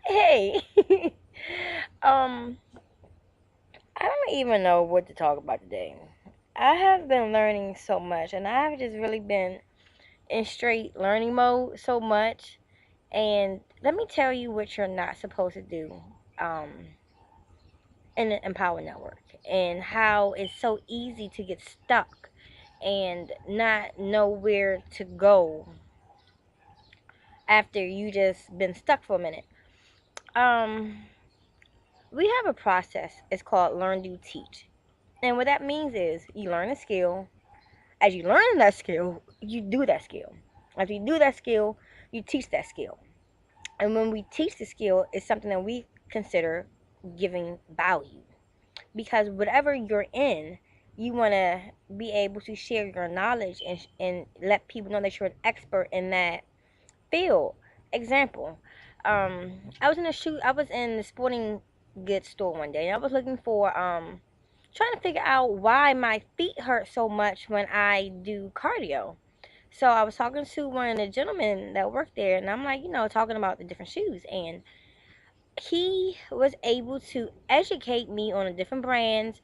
Hey, um, I don't even know what to talk about today. I have been learning so much, and I have just really been in straight learning mode so much. And let me tell you what you're not supposed to do, um, in the Empower Network, and how it's so easy to get stuck and not know where to go after you just been stuck for a minute. Um, we have a process. It's called learn, do, teach. And what that means is you learn a skill. As you learn that skill, you do that skill. After you do that skill, you teach that skill. And when we teach the skill, it's something that we consider giving value. Because whatever you're in, you want to be able to share your knowledge and let people know that you're an expert in that field. Example, I was in the sporting goods store one day, and I was looking for trying to figure out why my feet hurt so much when I do cardio. So I was talking to one of the gentlemen that worked there, and I'm like, talking about the different shoes, and he was able to educate me on the different brands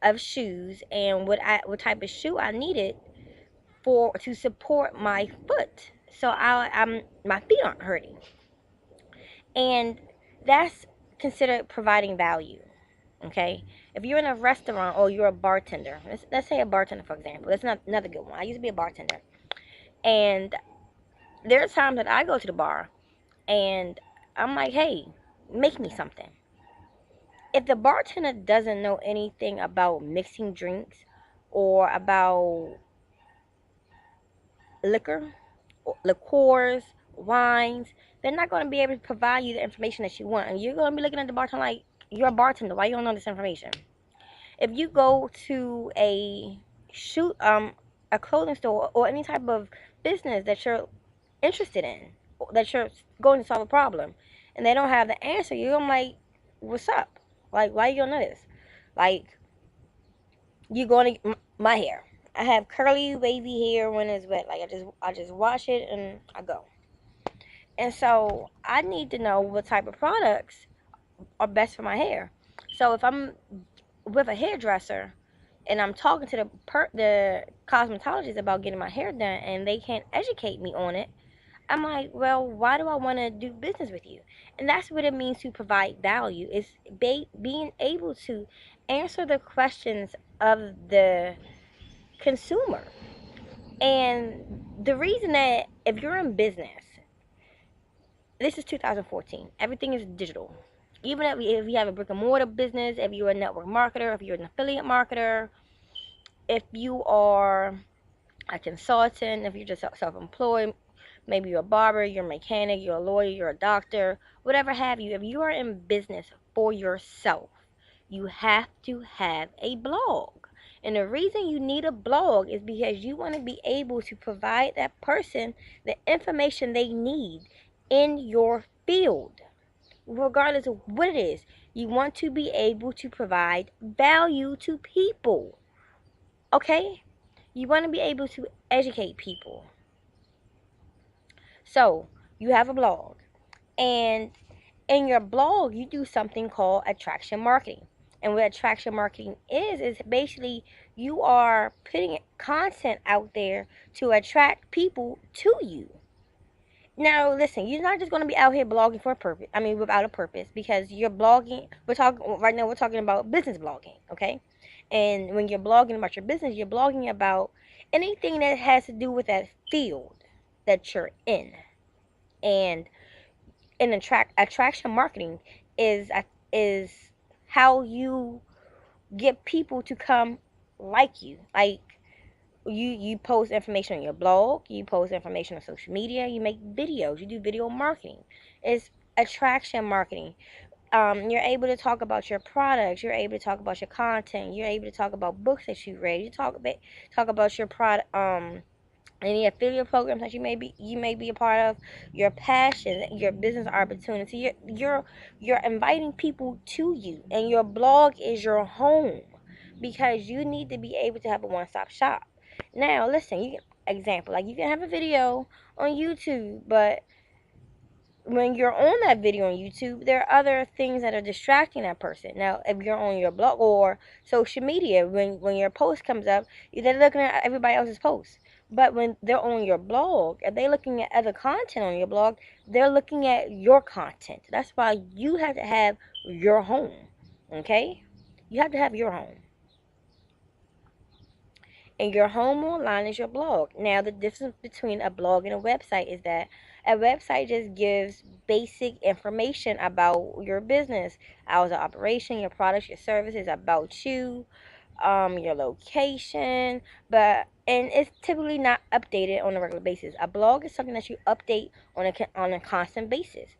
of shoes and what type of shoe I needed for to support my foot. So I'm my feet aren't hurting. And that's considered providing value. Okay, if you're in a restaurant or you're a bartender, let's say a bartender for example. That's not another good one. I used to be a bartender, and there are times that I go to the bar and I'm like, hey, make me something. If the bartender doesn't know anything about mixing drinks or about liquor, liqueurs, wines, they're not going to be able to provide you the information that you want. And you're going to be looking at the bartender like, you're a bartender. Why you don't know this information? If you go to shoot a clothing store or any type of business that you're interested in, that you're going to solve a problem, and they don't have the answer, you're gonna like, what's up? Like, why you don't know this? Like, you going to my hair. I have curly, wavy hair when it's wet. Like, I just wash it and I go. And so I need to know what type of products are best for my hair. So if I'm with a hairdresser and I'm talking to the cosmetologist about getting my hair done and they can't educate me on it, I'm like, well, why do I want to do business with you? And that's what it means to provide value. Is being able to answer the questions of the consumer. And the reason that if you're in business, this is 2014. Everything is digital. Even if you have a brick and mortar business, if you're a network marketer, if you're an affiliate marketer, if you are a consultant, if you're just self-employed, maybe you're a barber, you're a mechanic, you're a lawyer, you're a doctor, whatever have you, if you are in business for yourself, you have to have a blog. And the reason you need a blog is because you want to be able to provide that person the information they need in your field, regardless of what it is. You want to be able to provide value to people. Okay? You want to be able to educate people. So, you have a blog. And in your blog, you do something called attraction marketing. And what attraction marketing is basically you are putting content out there to attract people to you. Now, listen, you're not just going to be out here blogging for a purpose. I mean, without a purpose, because you're blogging. We're talking right now. We're talking about business blogging, okay? And when you're blogging about your business, you're blogging about anything that has to do with that field that you're in. And in attraction marketing is is how you get people to come like you. Like, you post information on your blog, you post information on social media, you make videos, you do video marketing. It's attraction marketing. You're able to talk about your products, you're able to talk about your content, you're able to talk about books that you read, talk about your product, any affiliate programs that you may be a part of, your passion, your business opportunity. You're inviting people to you, and your blog is your home because you need to be able to have a one-stop shop. Now, listen, you example, like, you can have a video on YouTube, but when you're on that video on YouTube, there are other things that are distracting that person. Now, if you're on your blog or social media, when your post comes up, they're looking at everybody else's posts. But when they're on your blog, if they're looking at other content on your blog, they're looking at your content. That's why you have to have your home. Okay? You have to have your home. And your home online is your blog. Now, the difference between a blog and a website is that a website just gives basic information about your business, hours of operation, your products, your services, about you, your location, and it's typically not updated on a regular basis. A blog is something that you update on a constant basis,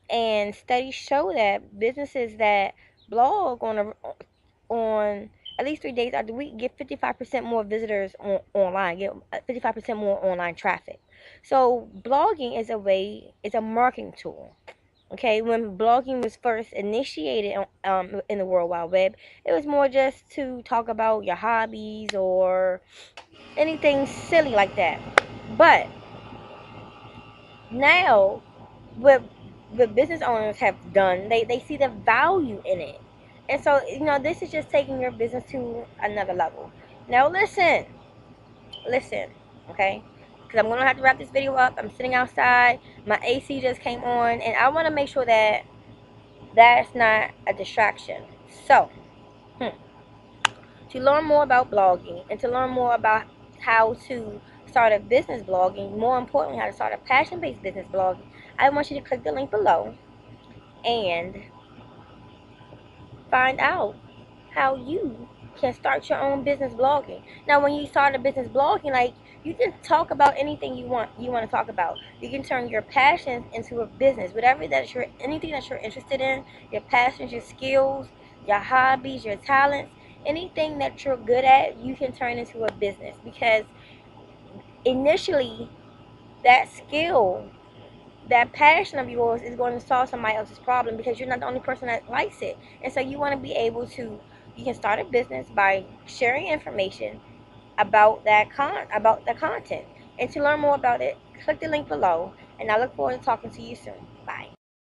and studies show that businesses that blog on at least 3 days out of the week get 55% more visitors online, get 55% more online traffic. So blogging is a marketing tool. Okay, when blogging was first initiated in the World Wide Web, it was more just to talk about your hobbies or anything silly like that. But now, what business owners have done, they see the value in it. And so, this is just taking your business to another level. Now, listen, okay? Because I'm going to have to wrap this video up. I'm sitting outside. My AC just came on, and I want to make sure that that's not a distraction. So, to learn more about blogging and to learn more about how to start a business blogging, more importantly, how to start a passion-based business blogging, I want you to click the link below and find out how you can start your own business blogging. Now, when you start a business blogging, like, you can talk about anything you want to talk about. You can turn your passions into a business. Anything that you're interested in, your passions, your skills, your hobbies, your talents, anything that you're good at, you can turn into a business, because initially that skill, that passion of yours is going to solve somebody else's problem, because you're not the only person that likes it. And so you want to be able to, you can start a business by sharing information about about the content. And to learn more about it, click the link below, and I look forward to talking to you soon.